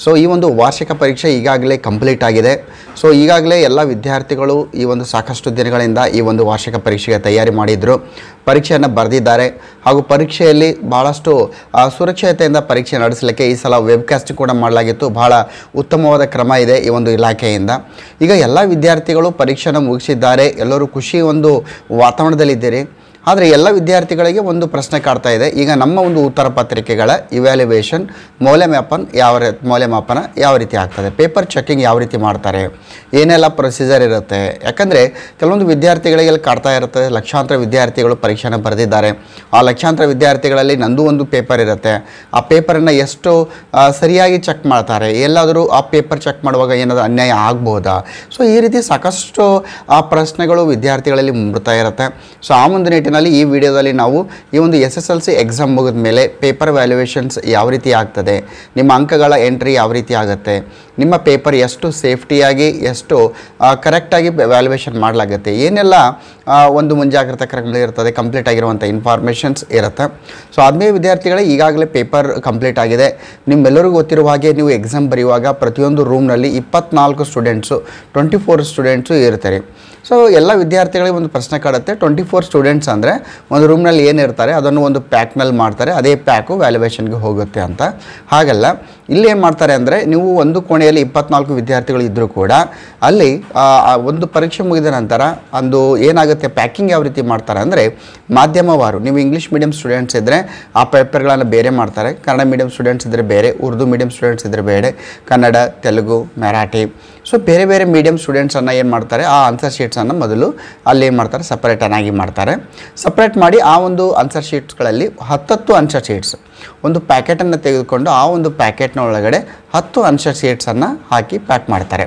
So ಈ ಒಂದು ವಾರ್ಷಿಕ ಪರೀಕ್ಷೆ ಈಗಾಗಲೇ ಕಂಪ್ಲೀಟ್ ಆಗಿದೆ. ಸೊ ಈಗಾಗಲೇ ಎಲ್ಲ ವಿದ್ಯಾರ್ಥಿಗಳು ಈ ಒಂದು ಸಾಕಷ್ಟು ದಿನಗಳಿಂದ ಈ ಒಂದು ವಾರ್ಷಿಕ ಪರೀಕ್ಷೆಗೆ ತಯಾರಿ ಮಾಡಿದ್ರು, ಪರೀಕ್ಷೆಯನ್ನು ಬರೆದಿದ್ದಾರೆ. ಹಾಗೂ ಪರೀಕ್ಷೆಯಲ್ಲಿ ಭಾಳಷ್ಟು ಸುರಕ್ಷತೆಯಿಂದ ಪರೀಕ್ಷೆ ನಡೆಸಲಿಕ್ಕೆ ಈ ಸಲ ವೆಬ್ಕಾಸ್ಟ್ ಕೂಡ ಮಾಡಲಾಗಿತ್ತು. ಬಹಳ ಉತ್ತಮವಾದ ಕ್ರಮ ಇದೆ ಈ ಒಂದು ಇಲಾಖೆಯಿಂದ. ಈಗ ಎಲ್ಲ ವಿದ್ಯಾರ್ಥಿಗಳು ಪರೀಕ್ಷೆಯನ್ನು ಮುಗಿಸಿದ್ದಾರೆ, ಎಲ್ಲರೂ ಖುಷಿ ಒಂದು ವಾತಾವರಣದಲ್ಲಿದ್ದೀರಿ. ಆದರೆ ಎಲ್ಲ ವಿದ್ಯಾರ್ಥಿಗಳಿಗೆ ಒಂದು ಪ್ರಶ್ನೆ ಕಾಡ್ತಾ ಇದೆ. ಈಗ ನಮ್ಮ ಒಂದು ಉತ್ತರ ಪತ್ರಿಕೆಗಳ ಇವ್ಯಾಲ್ಯುವೇಷನ್ ಮೌಲ್ಯಮಾಪನ ಯಾವ ರೀತಿ ಆಗ್ತದೆ, ಪೇಪರ್ ಚೆಕಿಂಗ್ ಯಾವ ರೀತಿ ಮಾಡ್ತಾರೆ, ಏನೆಲ್ಲ ಪ್ರೊಸೀಜರ್ ಇರುತ್ತೆ. ಯಾಕಂದರೆ ಕೆಲವೊಂದು ವಿದ್ಯಾರ್ಥಿಗಳಿಗೆ ಕಾಡ್ತಾ ಇರುತ್ತೆ, ಲಕ್ಷಾಂತರ ವಿದ್ಯಾರ್ಥಿಗಳು ಪರೀಕ್ಷೆನ ಬರೆದಿದ್ದಾರೆ. ಆ ಲಕ್ಷಾಂತರ ವಿದ್ಯಾರ್ಥಿಗಳಲ್ಲಿ ನಂದು ಒಂದು ಪೇಪರ್ ಇರುತ್ತೆ, ಆ ಪೇಪರನ್ನು ಎಷ್ಟು ಸರಿಯಾಗಿ ಚೆಕ್ ಮಾಡ್ತಾರೆ, ಎಲ್ಲಾದರೂ ಆ ಪೇಪರ್ ಚೆಕ್ ಮಾಡುವಾಗ ಏನಾದರೂ ಅನ್ಯಾಯ ಆಗ್ಬೋದಾ. ಸೊ ಈ ರೀತಿ ಸಾಕಷ್ಟು ಆ ಪ್ರಶ್ನೆಗಳು ವಿದ್ಯಾರ್ಥಿಗಳಲ್ಲಿ ಮೂಡ್ತಾ ಇರುತ್ತೆ. ಸೊ ಆ ಒಂದು ನಿಟ್ಟಿನಲ್ಲಿ ಈ ವಿಡಿಯೋದಲ್ಲಿ ನಾವು ಈ ಒಂದು SSLC ಎಕ್ಸಾಮ್ ಮುಗಿದ ಮೇಲೆ ಪೇಪರ್ ವ್ಯಾಲ್ಯುವೇಷನ್ಸ್ ಯಾವ ರೀತಿ ಆಗ್ತದೆ, ನಿಮ್ಮ ಅಂಕಗಳ ಎಂಟ್ರಿ ಯಾವ ರೀತಿ ಆಗುತ್ತೆ, ನಿಮ್ಮ ಪೇಪರ್ ಎಷ್ಟು ಸೇಫ್ಟಿಯಾಗಿ ಎಷ್ಟು ಕರೆಕ್ಟಾಗಿ ವ್ಯಾಲ್ಯುವೇಷನ್ ಮಾಡಲಾಗುತ್ತೆ, ಏನೆಲ್ಲ ಒಂದು ಮುಂಜಾಗ್ರತಾ ಕ್ರಮಗಳಿರ್ತದೆ, ಕಂಪ್ಲೀಟ್ ಆಗಿರುವಂಥ ಇನ್ಫಾರ್ಮೇಷನ್ಸ್ ಇರುತ್ತೆ. ಸೊ ಆದ್ಮೇಲೆ ವಿದ್ಯಾರ್ಥಿಗಳೇ ಈಗಾಗಲೇ ಪೇಪರ್ ಕಂಪ್ಲೀಟ್ ಆಗಿದೆ. ನಿಮ್ಮೆಲ್ಲರಿಗೂ ಗೊತ್ತಿರುವ ಹಾಗೆ ನೀವು ಎಕ್ಸಾಮ್ ಬರೆಯುವಾಗ ಪ್ರತಿಯೊಂದು ರೂಮ್ನಲ್ಲಿ 24 ಸ್ಟೂಡೆಂಟ್ಸು 24 ಸ್ಟೂಡೆಂಟ್ಸು ಇರ್ತಾರೆ. ಸೊ ಎಲ್ಲ ವಿದ್ಯಾರ್ಥಿಗಳಿಗೆ ಒಂದು ಪ್ರಶ್ನೆ ಕಾಡುತ್ತೆ, 24 ಸ್ಟೂಡೆಂಟ್ಸ್ ಅಂದರೆ ಒಂದು ರೂಮ್ನಲ್ಲಿ ಏನಿರ್ತಾರೆ ಅದನ್ನು ಒಂದು ಪ್ಯಾಕ್ನಲ್ಲಿ ಮಾಡ್ತಾರೆ, ಅದೇ ಪ್ಯಾಕು ವ್ಯಾಲ್ಯುವೇಷನ್ಗೆ ಹೋಗುತ್ತೆ ಅಂತ. ಹಾಗಲ್ಲ, ಇಲ್ಲಿ ಏನು ಮಾಡ್ತಾರೆ ಅಂದರೆ ನೀವು ಒಂದು ಕೋಣೆಯಲ್ಲಿ 24 ವಿದ್ಯಾರ್ಥಿಗಳು ಇದ್ದರೂ ಕೂಡ ಅಲ್ಲಿ ಒಂದು ಪರೀಕ್ಷೆ ಮುಗಿದ ನಂತರ ಒಂದು ಏನಾಗುತ್ತೆ, ಪ್ಯಾಕಿಂಗ್ ಯಾವ ರೀತಿ ಮಾಡ್ತಾರೆ ಅಂದರೆ ಮಾಧ್ಯಮವಾರು. ನೀವು ಇಂಗ್ಲೀಷ್ ಮೀಡಿಯಂ ಸ್ಟೂಡೆಂಟ್ಸ್ ಇದ್ದರೆ ಆ ಪೇಪರ್ಗಳನ್ನು ಬೇರೆ ಮಾಡ್ತಾರೆ, ಕನ್ನಡ ಮೀಡಿಯಂ ಸ್ಟೂಡೆಂಟ್ಸ್ ಇದ್ದರೆ ಬೇರೆ, ಉರ್ದು ಮೀಡಿಯಂ ಸ್ಟೂಡೆಂಟ್ಸ್ ಇದ್ದರೆ ಬೇರೆ, ಕನ್ನಡ, ತೆಲುಗು, ಮರಾಠಿ. ಸೊ ಬೇರೆ ಬೇರೆ ಮೀಡಿಯಂ ಸ್ಟೂಡೆಂಟ್ಸನ್ನು ಏನು ಮಾಡ್ತಾರೆ, ಆ ಆನ್ಸರ್ ಶೀಟ್ಸನ್ನು ಮೊದಲು ಅಲ್ಲಿ ಏನು ಮಾಡ್ತಾರೆ, ಸಪ್ರೇಟನ್ನಾಗಿ ಮಾಡ್ತಾರೆ. ಸಪ್ರೇಟ್ ಮಾಡಿ ಆ ಒಂದು ಆನ್ಸರ್ ಶೀಟ್ಸ್ಗಳಲ್ಲಿ 10 ಆನ್ಸರ್ ಶೀಟ್ಸ್ ಒಂದು ಪ್ಯಾಕೆಟನ್ನು ತೆಗೆದುಕೊಂಡು ಆ ಒಂದು ಪ್ಯಾಕೆಟ್ನ ಒಳಗಡೆ 10 ಆನ್ಸರ್ ಶೀಟ್ಸನ್ನು ಹಾಕಿ ಪ್ಯಾಕ್ ಮಾಡ್ತಾರೆ.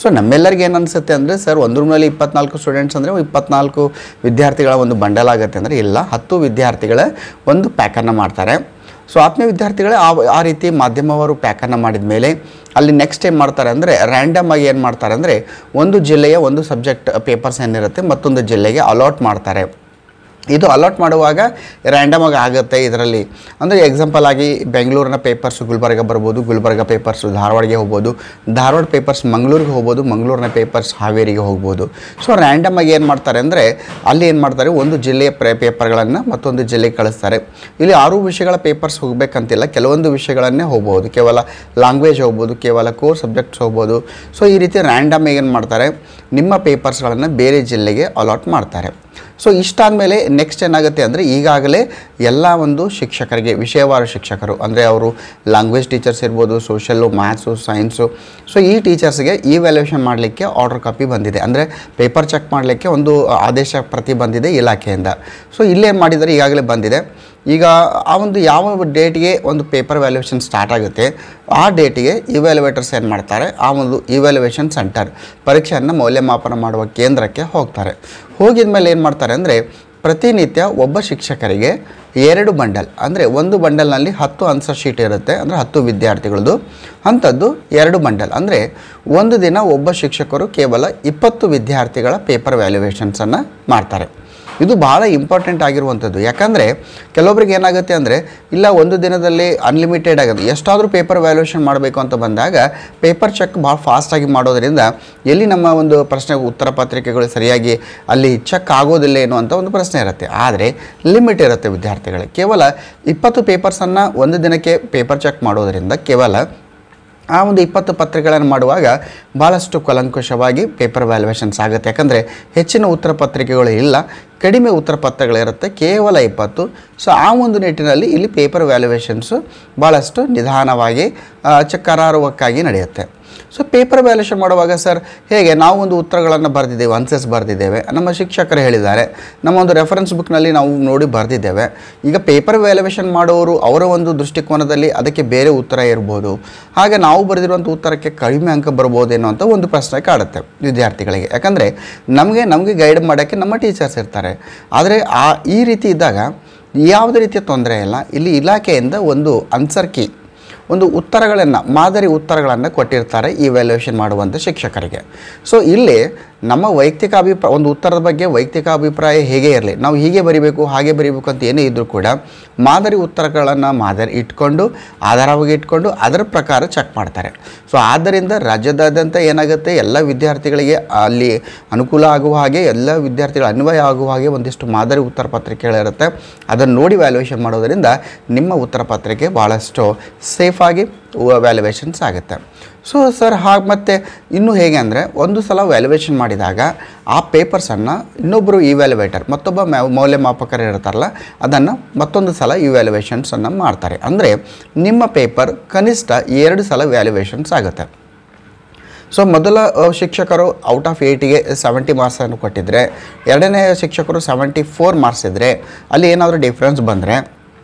ಸೊ ನಮ್ಮೆಲ್ಲರಿಗೆ ಏನು ಅನಿಸುತ್ತೆ ಅಂದರೆ, ಸರ್ ಒಂದು ರೂಮ್ನಲ್ಲಿ 24 ಸ್ಟೂಡೆಂಟ್ಸ್ ಅಂದರೆ 24 ವಿದ್ಯಾರ್ಥಿಗಳ ಒಂದು ಬಂಡಲ್ ಆಗುತ್ತೆ ಅಂದರೆ, ಇಲ್ಲ, 10 ವಿದ್ಯಾರ್ಥಿಗಳ ಒಂದು ಪ್ಯಾಕನ್ನು ಮಾಡ್ತಾರೆ. ಸೊ ಆತ್ಮೀಯ ವಿದ್ಯಾರ್ಥಿಗಳೇ ಆ ರೀತಿ ಮಾಧ್ಯಮವರು ಪ್ಯಾಕನ್ನು ಮಾಡಿದ ಮೇಲೆ ಅಲ್ಲಿ ನೆಕ್ಸ್ಟ್ ಏನು ಮಾಡ್ತಾರೆ ಅಂದರೆ ರ್ಯಾಂಡಮ್ ಆಗಿ ಏನು ಮಾಡ್ತಾರೆ ಅಂದರೆ ಒಂದು ಜಿಲ್ಲೆಯ ಒಂದು ಸಬ್ಜೆಕ್ಟ್ ಪೇಪರ್ಸ್ ಏನಿರುತ್ತೆ ಮತ್ತೊಂದು ಜಿಲ್ಲೆಗೆ ಅಲಾಟ್ ಮಾಡ್ತಾರೆ. ಇದು ಅಲಾಟ್ ಮಾಡುವಾಗ ರ್ಯಾಂಡಮ್ ಆಗಿ ಆಗುತ್ತೆ. ಇದರಲ್ಲಿ ಅಂದರೆ ಎಕ್ಸಾಂಪಲ್ ಆಗಿ ಬೆಂಗಳೂರಿನ ಪೇಪರ್ಸ್ ಗುಲ್ಬರ್ಗ ಬರ್ಬೋದು, ಗುಲ್ಬರ್ಗ ಪೇಪರ್ಸ್ ಧಾರವಾಡಿಗೆ ಹೋಗ್ಬೋದು, ಧಾರವಾಡ ಪೇಪರ್ಸ್ ಮಂಗಳೂರಿಗೆ ಹೋಗ್ಬೋದು, ಮಂಗಳೂರಿನ ಪೇಪರ್ಸ್ ಹಾವೇರಿಗೆ ಹೋಗ್ಬೋದು. ಸೊ ರ್ಯಾಂಡಮ್ ಆಗಿ ಏನು ಮಾಡ್ತಾರೆ ಅಂದರೆ ಅಲ್ಲಿ ಏನು ಮಾಡ್ತಾರೆ, ಒಂದು ಜಿಲ್ಲೆಯ ಪೇಪರ್ಗಳನ್ನು ಮತ್ತೊಂದು ಜಿಲ್ಲೆಗೆ ಕಳಿಸ್ತಾರೆ. ಇಲ್ಲಿ 6 ವಿಷಯಗಳ ಪೇಪರ್ಸ್ ಹೋಗಬೇಕಂತಿಲ್ಲ, ಕೆಲವೊಂದು ವಿಷಯಗಳನ್ನೇ ಹೋಗ್ಬೋದು, ಕೇವಲ ಲ್ಯಾಂಗ್ವೇಜ್ ಹೋಗ್ಬೋದು, ಕೇವಲ ಕೋರ್ ಸಬ್ಜೆಕ್ಟ್ಸ್ ಹೋಗ್ಬೋದು. ಸೊ ಈ ರೀತಿ ರ್ಯಾಂಡಮ್ ಆಗಿ ಏನು ಮಾಡ್ತಾರೆ, ನಿಮ್ಮ ಪೇಪರ್ಸ್ಗಳನ್ನು ಬೇರೆ ಜಿಲ್ಲೆಗೆ ಅಲಾಟ್ ಮಾಡ್ತಾರೆ. ಸೊ ಇಷ್ಟಾದಮೇಲೆ ನೆಕ್ಸ್ಟ್ ಏನಾಗುತ್ತೆ ಅಂದರೆ ಈಗಾಗಲೇ ಎಲ್ಲ ಒಂದು ಶಿಕ್ಷಕರಿಗೆ, ವಿಷಯವಾರು ಶಿಕ್ಷಕರು ಅಂದರೆ ಅವರು ಲ್ಯಾಂಗ್ವೇಜ್ ಟೀಚರ್ಸ್ ಇರ್ಬೋದು, ಸೋಷಲ್ಲು, ಮ್ಯಾಥ್ಸು, ಸೈನ್ಸು. ಸೊ ಈ ಟೀಚರ್ಸ್ಗೆ ಇವ್ಯಾಲ್ಯೂಯೇಷನ್ ಮಾಡಲಿಕ್ಕೆ ಆರ್ಡರ್ ಕಾಪಿ ಬಂದಿದೆ, ಅಂದರೆ ಪೇಪರ್ ಚೆಕ್ ಮಾಡಲಿಕ್ಕೆ ಒಂದು ಆದೇಶ ಪ್ರತಿ ಬಂದಿದೆ ಇಲಾಖೆಯಿಂದ. ಸೊ ಇಲ್ಲೇನು ಮಾಡಿದರೆ ಈಗಾಗಲೇ ಬಂದಿದೆ. ಈಗ ಆ ಒಂದು ಯಾವ ಡೇಟ್ಗೆ ಒಂದು ಪೇಪರ್ ವ್ಯಾಲ್ಯುಯೇಷನ್ ಸ್ಟಾರ್ಟ್ ಆಗುತ್ತೆ ಆ ಡೇಟಿಗೆ ಇವ್ಯಾಲ್ಯುವೇಟರ್ಸ್ ಏನು ಮಾಡ್ತಾರೆ, ಆ ಒಂದು ಇವ್ಯಾಲ್ಯುಯೇಷನ್ ಸೆಂಟರ್ ಪರೀಕ್ಷೆಯನ್ನು ಮೌಲ್ಯಮಾಪನ ಮಾಡುವ ಕೇಂದ್ರಕ್ಕೆ ಹೋಗ್ತಾರೆ. ಹೋಗಿದ ಮೇಲೆ ಏನು ಮಾಡ್ತಾರೆ ಅಂದರೆ ಪ್ರತಿನಿತ್ಯ ಒಬ್ಬ ಶಿಕ್ಷಕರಿಗೆ 2 ಬಂಡಲ್, ಅಂದರೆ ಒಂದು ಬಂಡಲ್ನಲ್ಲಿ 10 ಆನ್ಸರ್ ಶೀಟ್ ಇರುತ್ತೆ, ಅಂದರೆ 10 ವಿದ್ಯಾರ್ಥಿಗಳದ್ದು ಅಂಥದ್ದು 2 ಬಂಡಲ್, ಅಂದರೆ ಒಂದು ದಿನ ಒಬ್ಬ ಶಿಕ್ಷಕರು ಕೇವಲ 20 ವಿದ್ಯಾರ್ಥಿಗಳ ಪೇಪರ್ ವ್ಯಾಲ್ಯುಯೇಷನ್ಸನ್ನು ಮಾಡ್ತಾರೆ. ಇದು ಭಾಳ ಇಂಪಾರ್ಟೆಂಟ್ ಆಗಿರುವಂಥದ್ದು. ಯಾಕಂದರೆ ಕೆಲವೊಬ್ರಿಗೆ ಏನಾಗುತ್ತೆ ಅಂದರೆ ಇಲ್ಲ ಒಂದು ದಿನದಲ್ಲಿ ಅನ್ಲಿಮಿಟೆಡ್ ಆಗೋದು, ಎಷ್ಟಾದರೂ ಪೇಪರ್ ವ್ಯಾಲ್ಯೂಯೇಷನ್ ಮಾಡಬೇಕು ಅಂತ ಬಂದಾಗ ಪೇಪರ್ ಚೆಕ್ ಭಾಳ ಫಾಸ್ಟಾಗಿ ಮಾಡೋದರಿಂದ ಎಲ್ಲಿ ನಮ್ಮ ಒಂದು ಪ್ರಶ್ನೆಗೆ ಉತ್ತರ ಪತ್ರಿಕೆಗಳು ಸರಿಯಾಗಿ ಅಲ್ಲಿ ಚೆಕ್ ಆಗೋದಿಲ್ಲ ಏನೋ ಅಂತ ಒಂದು ಪ್ರಶ್ನೆ ಇರುತ್ತೆ. ಆದರೆ ಲಿಮಿಟ್ ಇರುತ್ತೆ ವಿದ್ಯಾರ್ಥಿಗಳಿಗೆ, ಕೇವಲ 20 ಪೇಪರ್ಸನ್ನು ಒಂದು ದಿನಕ್ಕೆ ಪೇಪರ್ ಚೆಕ್ ಮಾಡೋದರಿಂದ ಕೇವಲ ಆ ಒಂದು 20 ಪತ್ರಿಕೆಗಳನ್ನು ಮಾಡುವಾಗ ಭಾಳಷ್ಟು ಕೂಲಂಕುಷವಾಗಿ ಪೇಪರ್ ವ್ಯಾಲ್ಯುಯೇಷನ್ಸ್ ಆಗುತ್ತೆ. ಯಾಕಂದರೆ ಹೆಚ್ಚಿನ ಉತ್ತರ ಪತ್ರಿಕೆಗಳು ಇಲ್ಲ, ಕಡಿಮೆ ಉತ್ತರ ಪತ್ರಗಳಿರುತ್ತೆ, ಕೇವಲ 20. ಸೊ ಆ ಒಂದು ನಿಟ್ಟಿನಲ್ಲಿ ಇಲ್ಲಿ ಪೇಪರ್ ವ್ಯಾಲ್ಯುಯೇಷನ್ಸು ಭಾಳಷ್ಟು ನಿಧಾನವಾಗಿ ಕರಾರುವಕ್ಕಾಗಿ ನಡೆಯುತ್ತೆ. ಸೊ ಪೇಪರ್ ವ್ಯಾಲ್ಯುಯೇಷನ್ ಮಾಡುವಾಗ ಸರ್ ಹೇಗೆ, ನಾವು ಒಂದು ಉತ್ತರಗಳನ್ನು ಬರೆದಿದ್ದೇವೆ, ಆನ್ಸರ್ಸ್ ಬರೆದಿದ್ದೇವೆ, ನಮ್ಮ ಶಿಕ್ಷಕರು ಹೇಳಿದ್ದಾರೆ, ನಮ್ಮ ಒಂದು ರೆಫರೆನ್ಸ್ ಬುಕ್ನಲ್ಲಿ ನಾವು ನೋಡಿ ಬರೆದಿದ್ದೇವೆ. ಈಗ ಪೇಪರ್ ವ್ಯಾಲ್ಯುಯೇಷನ್ ಮಾಡೋರು ಅವರ ಒಂದು ದೃಷ್ಟಿಕೋನದಲ್ಲಿ ಅದಕ್ಕೆ ಬೇರೆ ಉತ್ತರ ಇರ್ಬೋದು, ಹಾಗೆ ನಾವು ಬರೆದಿರುವಂಥ ಉತ್ತರಕ್ಕೆ ಕಡಿಮೆ ಅಂಕ ಬರ್ಬೋದೇನೋ ಅಂತ ಒಂದು ಪ್ರಶ್ನೆ ಕಾಡುತ್ತೆ ವಿದ್ಯಾರ್ಥಿಗಳಿಗೆ. ಯಾಕಂದರೆ ನಮಗೆ ಗೈಡ್ ಮಾಡೋಕ್ಕೆ ನಮ್ಮ ಟೀಚರ್ಸ್ ಇರ್ತಾರೆ. ಆದರೆ ಈ ರೀತಿ ಇದ್ದಾಗ ಯಾವುದೇ ರೀತಿಯ ತೊಂದರೆ ಇಲ್ಲ. ಇಲ್ಲಿ ಇಲಾಖೆಯಿಂದ ಒಂದು ಆನ್ಸರ್ ಕೀ, ಒಂದು ಉತ್ತರಗಳನ್ನು, ಮಾದರಿ ಉತ್ತರಗಳನ್ನು ಕೊಟ್ಟಿರ್ತಾರೆ ಈ ವ್ಯಾಲ್ಯುಯೇಷನ್ ಮಾಡುವಂಥ ಶಿಕ್ಷಕರಿಗೆ. ಸೊ ಇಲ್ಲಿ ನಮ್ಮ ವೈಯಕ್ತಿಕ ಅಭಿಪ್ರಾಯ, ಒಂದು ಉತ್ತರದ ಬಗ್ಗೆ ವೈಯಕ್ತಿಕ ಅಭಿಪ್ರಾಯ ಹೇಗೆ ಇರಲಿ, ನಾವು ಹೀಗೆ ಬರಿಬೇಕು ಹಾಗೆ ಬರಿಬೇಕು ಅಂತ ಏನೇ ಇದ್ದರೂ ಕೂಡ ಮಾದರಿ ಉತ್ತರಗಳನ್ನು ಮಾದರಿ ಇಟ್ಕೊಂಡು ಆಧಾರವಾಗಿ ಇಟ್ಕೊಂಡು ಅದರ ಪ್ರಕಾರ ಚೆಕ್ ಮಾಡ್ತಾರೆ. ಸೊ ಆದ್ದರಿಂದ ರಾಜ್ಯದಾದ್ಯಂತ ಏನಾಗುತ್ತೆ, ಎಲ್ಲ ವಿದ್ಯಾರ್ಥಿಗಳಿಗೆ ಅಲ್ಲಿ ಅನುಕೂಲ ಆಗುವ ಹಾಗೆ, ಎಲ್ಲ ವಿದ್ಯಾರ್ಥಿಗಳ ಅನ್ವಯ ಆಗುವ ಹಾಗೆ ಒಂದಿಷ್ಟು ಮಾದರಿ ಉತ್ತರ ಪತ್ರಿಕೆಗಳಿರುತ್ತೆ. ಅದನ್ನು ನೋಡಿ ವ್ಯಾಲ್ಯೂಯೇಷನ್ ಮಾಡೋದರಿಂದ ನಿಮ್ಮ ಉತ್ತರ ಪತ್ರಿಕೆ ಭಾಳಷ್ಟು ಸೇಫಾಗಿ ವ್ಯಾಲ್ಯೂಯೇಷನ್ಸ್ ಆಗುತ್ತೆ. ಸೊ ಸರ್ ಹಾಗೆ ಮತ್ತು ಇನ್ನೂ ಹೇಗೆ ಅಂದರೆ, ಒಂದು ಸಲ ವ್ಯಾಲ್ಯೂಯೇಷನ್ ಮಾಡಿದಾಗ ಆ ಪೇಪರ್ಸನ್ನು ಇನ್ನೊಬ್ಬರು ಇವ್ಯಾಲ್ಯುವೇಟರ್, ಮತ್ತೊಬ್ಬ ಮೌಲ್ಯಮಾಪಕರು ಇರ್ತಾರಲ್ಲ, ಅದನ್ನು ಮತ್ತೊಂದು ಸಲ ಇವ್ಯಾಲ್ಯೂಯೇಷನ್ಸನ್ನು ಮಾಡ್ತಾರೆ. ಅಂದರೆ ನಿಮ್ಮ ಪೇಪರ್ ಕನಿಷ್ಠ 2 ಸಲ ವ್ಯಾಲ್ಯೂಯೇಷನ್ಸ್ ಆಗುತ್ತೆ. ಸೊ ಮೊದಲ ಶಿಕ್ಷಕರು ಔಟ್ ಆಫ್ 80ಗೆ 70 ಮಾರ್ಕ್ಸನ್ನು ಕೊಟ್ಟಿದ್ದರೆ, ಎರಡನೇ ಶಿಕ್ಷಕರು 74 ಮಾರ್ಕ್ಸ್ ಇದ್ದರೆ, ಅಲ್ಲಿ ಏನಾದರೂ ಡಿಫ್ರೆನ್ಸ್ ಬಂದರೆ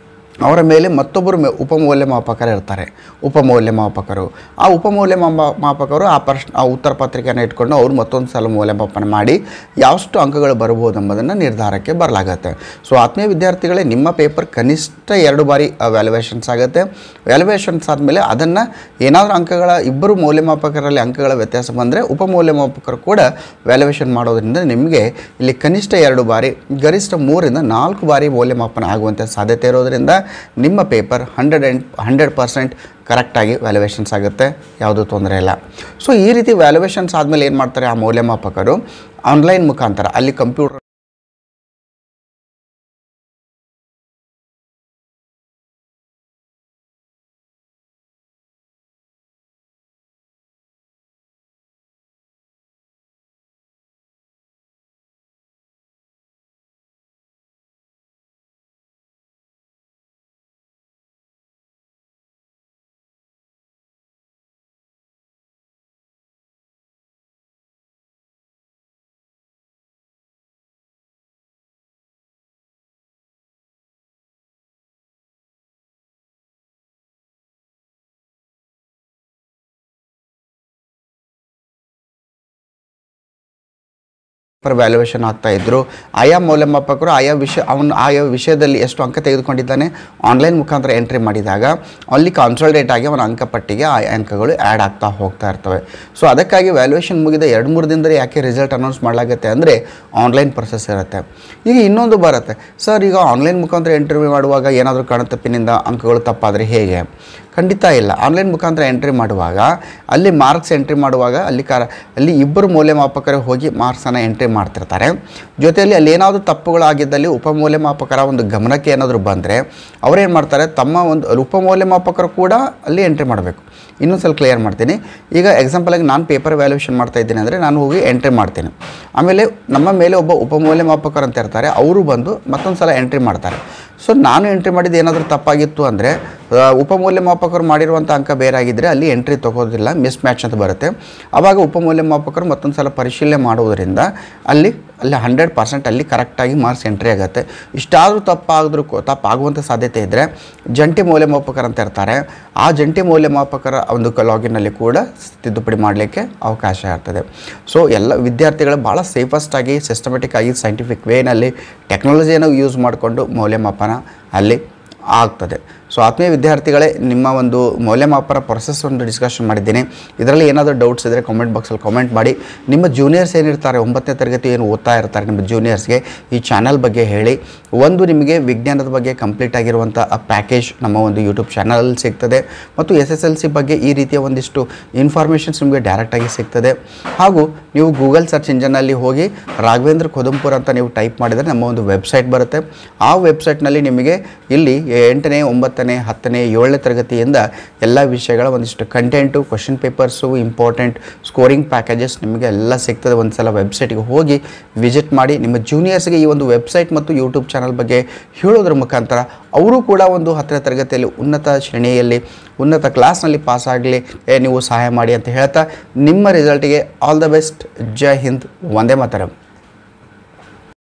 ಅವರ ಮೇಲೆ ಮತ್ತೊಬ್ಬರು ಉಪಮೌಲ್ಯಮಾಪಕರು ಇರ್ತಾರೆ. ಉಪಮೌಲ್ಯಮಾಪಕರು ಆ ಉತ್ತರ ಪತ್ರಿಕೆಯನ್ನು ಇಟ್ಕೊಂಡು ಅವರು ಮತ್ತೊಂದು ಸಲ ಮೌಲ್ಯಮಾಪನ ಮಾಡಿ ಯಾವಷ್ಟು ಅಂಕಗಳು ಬರ್ಬೋದು ಎಂಬುದನ್ನು ನಿರ್ಧಾರಕ್ಕೆ ಬರಲಾಗುತ್ತೆ. ಸೊ ಆತ್ಮೀಯ ವಿದ್ಯಾರ್ಥಿಗಳೇ, ನಿಮ್ಮ ಪೇಪರ್ ಕನಿಷ್ಠ 2 ಬಾರಿ ವ್ಯಾಲ್ಯೂಯೇಷನ್ಸ್ ಆಗುತ್ತೆ. ವ್ಯಾಲ್ಯೂಯೇಷನ್ಸ್ ಆದಮೇಲೆ ಅದನ್ನು ಏನಾದರೂ ಅಂಕಗಳ ಇಬ್ಬರು ಮೌಲ್ಯಮಾಪಕರಲ್ಲಿ ಅಂಕಗಳ ವ್ಯತ್ಯಾಸ ಬಂದರೆ ಉಪಮೌಲ್ಯಮಾಪಕರು ಕೂಡ ವ್ಯಾಲ್ಯೂಯೇಷನ್ ಮಾಡೋದ್ರಿಂದ ನಿಮಗೆ ಇಲ್ಲಿ ಕನಿಷ್ಠ 2 ಬಾರಿ, ಗರಿಷ್ಠ 3 ರಿಂದ 4 ಬಾರಿ ಮೌಲ್ಯಮಾಪನ ಆಗುವಂಥ ಸಾಧ್ಯತೆ ಇರೋದರಿಂದ ನಿಮ್ಮ ಪೇಪರ್ 100% ಕರೆಕ್ಟಾಗಿ ವ್ಯಾಲ್ಯೂಯೇಷನ್ಸ್ ಆಗುತ್ತೆ, ಯಾವುದೂ ತೊಂದರೆ ಇಲ್ಲ. ಸೊ ಈ ರೀತಿ ವ್ಯಾಲ್ಯೂಯೇಷನ್ಸ್ ಆದಮೇಲೆ ಏನು ಮಾಡ್ತಾರೆ, ಆ ಮೌಲ್ಯಮಾಪಕರು ಆನ್ಲೈನ್ ಮುಖಾಂತರ ಅಲ್ಲಿ ಕಂಪ್ಯೂಟರ್ ವ್ಯಾಲ್ಯೂಯೇಷನ್ ಆಗ್ತಾ ಇದ್ರು. ಆಯಾ ಮೌಲ್ಯಮಾಪಕರು ಆಯಾ ವಿಷಯದಲ್ಲಿ ಎಷ್ಟು ಅಂಕ ತೆಗೆದುಕೊಂಡಿದ್ದಾನೆ ಆನ್ಲೈನ್ ಮುಖಾಂತರ ಎಂಟ್ರಿ ಮಾಡಿದಾಗ ಅಲ್ಲಿ ಕಾನ್ಸಲ್ಟೇಟ್ ಆಗಿ ಅವನ ಅಂಕಪಟ್ಟಿಗೆ ಆ ಅಂಕಗಳು ಆ್ಯಡ್ ಆಗ್ತಾ ಹೋಗ್ತಾ ಇರ್ತವೆ. ಸೊ ಅದಕ್ಕಾಗಿ ವ್ಯಾಲ್ಯೂಯೇಷನ್ ಮುಗಿದ 2-3 ದಿನದಲ್ಲಿ ಯಾಕೆ ರಿಸಲ್ಟ್ ಅನೌನ್ಸ್ ಮಾಡಲಾಗುತ್ತೆ ಅಂದರೆ ಆನ್ಲೈನ್ ಪ್ರೊಸೆಸ್ ಇರುತ್ತೆ. ಈಗ ಇನ್ನೊಂದು ಬರುತ್ತೆ, ಸರ್ ಈಗ ಆನ್ಲೈನ್ ಮುಖಾಂತರ ಎಂಟ್ರಿ ಮಾಡುವಾಗ ಏನಾದರೂ ಕಣತಪ್ಪಿನಿಂದ ಅಂಕಗಳು ತಪ್ಪಾದರೆ ಹೇಗೆ? ಖಂಡಿತ ಇಲ್ಲ. ಆನ್ಲೈನ್ ಮುಖಾಂತರ ಎಂಟ್ರಿ ಮಾಡುವಾಗ ಅಲ್ಲಿ ಮಾರ್ಕ್ಸ್ ಎಂಟ್ರಿ ಮಾಡುವಾಗ ಅಲ್ಲಿ ಇಬ್ಬರು ಮೌಲ್ಯಮಾಪಕರು ಹೋಗಿ ಮಾರ್ಕ್ಸನ್ನು ಎಂಟ್ರಿ ಮಾಡ್ತಿರ್ತಾರೆ. ಜೊತೆಯಲ್ಲಿ ಅಲ್ಲಿ ಏನಾದರೂ ತಪ್ಪುಗಳಾಗಿದ್ದಲ್ಲಿ ಉಪಮೌಲ್ಯಮಾಪಕರ ಒಂದು ಗಮನಕ್ಕೆ ಏನಾದರೂ ಬಂದರೆ ಅವರೇನು ಮಾಡ್ತಾರೆ, ತಮ್ಮ ಒಂದು ಉಪಮೌಲ್ಯಮಾಪಕರು ಕೂಡ ಅಲ್ಲಿ ಎಂಟ್ರಿ ಮಾಡಬೇಕು. ಇನ್ನೊಂದು ಸಲ ಕ್ಲಿಯರ್ ಮಾಡ್ತೀನಿ. ಈಗ ಎಕ್ಸಾಂಪಲಾಗಿ ನಾನು ಪೇಪರ್ ವ್ಯಾಲ್ಯೂಯೇಷನ್ ಮಾಡ್ತಾ ಇದ್ದೀನಿ ಅಂದರೆ ನಾನು ಹೋಗಿ ಎಂಟ್ರಿ ಮಾಡ್ತೀನಿ. ಆಮೇಲೆ ನಮ್ಮ ಮೇಲೆ ಒಬ್ಬ ಉಪಮೌಲ್ಯಮಾಪಕರು ಅಂತ ಇರ್ತಾರೆ, ಅವರು ಬಂದು ಮತ್ತೊಂದು ಸಲ ಎಂಟ್ರಿ ಮಾಡ್ತಾರೆ. ಸೊ ನಾನು ಎಂಟ್ರಿ ಮಾಡಿದ್ದು ಏನಾದರೂ ತಪ್ಪಾಗಿತ್ತು ಅಂದರೆ ಉಪಮೌಲ್ಯಮಾಪಕರು ಮಾಡಿರುವಂಥ ಅಂಕ ಬೇರೆ ಆಗಿದ್ದರೆ ಅಲ್ಲಿ ಎಂಟ್ರಿ ತೊಗೋದಿಲ್ಲ, ಮಿಸ್ ಮ್ಯಾಚ್ ಅಂತ ಬರುತ್ತೆ. ಆವಾಗ ಉಪಮೌಲ್ಯಮಾಪಕರು ಮತ್ತೊಂದು ಸಲ ಪರಿಶೀಲನೆ ಮಾಡುವುದರಿಂದ ಅಲ್ಲಿ 100% ಅಲ್ಲಿ ಕರೆಕ್ಟಾಗಿ ಮಾರ್ಕ್ಸ್ ಎಂಟ್ರಿ ಆಗುತ್ತೆ. ಇಷ್ಟಾದರೂ ತಪ್ಪಾಗುವಂಥ ಸಾಧ್ಯತೆ ಇದ್ದರೆ ಜಂಟಿ ಮೌಲ್ಯಮಾಪಕರು ಅಂತ ಇರ್ತಾರೆ, ಆ ಜಂಟಿ ಮೌಲ್ಯಮಾಪಕರ ಒಂದು ಲಾಗಿನ್ನಲ್ಲಿ ಕೂಡ ತಿದ್ದುಪಡಿ ಮಾಡಲಿಕ್ಕೆ ಅವಕಾಶ ಇರ್ತದೆ. ಸೊ ಎಲ್ಲ ವಿದ್ಯಾರ್ಥಿಗಳು ಭಾಳ ಸೇಫೆಸ್ಟಾಗಿ ಸಿಸ್ಟಮೆಟಿಕ್ ಆಗಿ ಸೈಂಟಿಫಿಕ್ ವೇನಲ್ಲಿ ಟೆಕ್ನಾಲಜಿಯನ್ನು ಯೂಸ್ ಮಾಡಿಕೊಂಡು ಮೌಲ್ಯಮಾಪನ ಅಲ್ಲಿ ಆಗ್ತದೆ. ಸೊ ಆತ್ಮೀಯ ವಿದ್ಯಾರ್ಥಿಗಳೇ, ನಿಮ್ಮ ಒಂದು ಮೌಲ್ಯಮಾಪನ ಪ್ರೊಸೆಸ್ ಒಂದು ಡಿಸ್ಕಷನ್ ಮಾಡಿದ್ದೀನಿ. ಇದರಲ್ಲಿ ಏನಾದರೂ ಡೌಟ್ಸ್ ಇದ್ದರೆ ಕಾಮೆಂಟ್ ಬಾಕ್ಸಲ್ಲಿ ಕಾಮೆಂಟ್ ಮಾಡಿ. ನಿಮ್ಮ ಜೂನಿಯರ್ಸ್ ಏನಿರ್ತಾರೆ 9ನೇ ತರಗತಿ ಏನು ಓದ್ತಾ ಇರ್ತಾರೆ, ನಿಮ್ಮ ಜೂನಿಯರ್ಸ್ಗೆ ಈ ಚಾನಲ್ ಬಗ್ಗೆ ಹೇಳಿ. ಒಂದು ನಿಮಗೆ ವಿಜ್ಞಾನದ ಬಗ್ಗೆ ಕಂಪ್ಲೀಟ್ ಆಗಿರುವಂಥ ಪ್ಯಾಕೇಜ್ ನಮ್ಮ ಒಂದು ಯೂಟ್ಯೂಬ್ ಚಾನಲಲ್ಲಿ ಸಿಗ್ತದೆ ಮತ್ತು SSLC ಬಗ್ಗೆ ಈ ರೀತಿಯ ಒಂದಿಷ್ಟು ಇನ್ಫಾರ್ಮೇಷನ್ಸ್ ನಿಮಗೆ ಡೈರೆಕ್ಟಾಗಿ ಸಿಗ್ತದೆ. ಹಾಗೂ ನೀವು ಗೂಗಲ್ ಸರ್ಚ್ ಇಂಜನಲ್ಲಿ ಹೋಗಿ ರಾಘವೇಂದ್ರ ಕೊದಂಪುರ್ ಅಂತ ನೀವು ಟೈಪ್ ಮಾಡಿದರೆ ನಮ್ಮ ಒಂದು ವೆಬ್ಸೈಟ್ ಬರುತ್ತೆ. ಆ ವೆಬ್ಸೈಟ್ನಲ್ಲಿ ನಿಮಗೆ ಇಲ್ಲಿ 8ನೇ 9ನೇ 10ನೇ 7ನೇ ತರಗತಿಯಿಂದ ಎಲ್ಲ ವಿಷಯಗಳ ಒಂದಿಷ್ಟು content, question papers, important scoring packages ನಿಮಗೆ ಎಲ್ಲ ಸಿಗ್ತದೆ. ಒಂದು ಸಲ ವೆಬ್ಸೈಟ್ಗೆ ಹೋಗಿ ವಿಸಿಟ್ ಮಾಡಿ. ನಿಮ್ಮ ಜೂನಿಯರ್ಸ್ಗೆ ಈ ಒಂದು ವೆಬ್ಸೈಟ್ ಮತ್ತು ಯೂಟ್ಯೂಬ್ ಚಾನಲ್ ಬಗ್ಗೆ ಹೇಳೋದ್ರ ಮುಖಾಂತರ ಅವರು ಕೂಡ ಒಂದು 10ನೇ ತರಗತಿಯಲ್ಲಿ ಉನ್ನತ ಶ್ರೇಣಿಯಲ್ಲಿ ಉನ್ನತ ಕ್ಲಾಸ್ನಲ್ಲಿ ಪಾಸ್ ಆಗಲಿ ನೀವು ಸಹಾಯ ಮಾಡಿ ಅಂತ ಹೇಳ್ತಾ ನಿಮ್ಮ ರಿಸಲ್ಟಿಗೆ all the best. Jai Hind, Vande Mataram.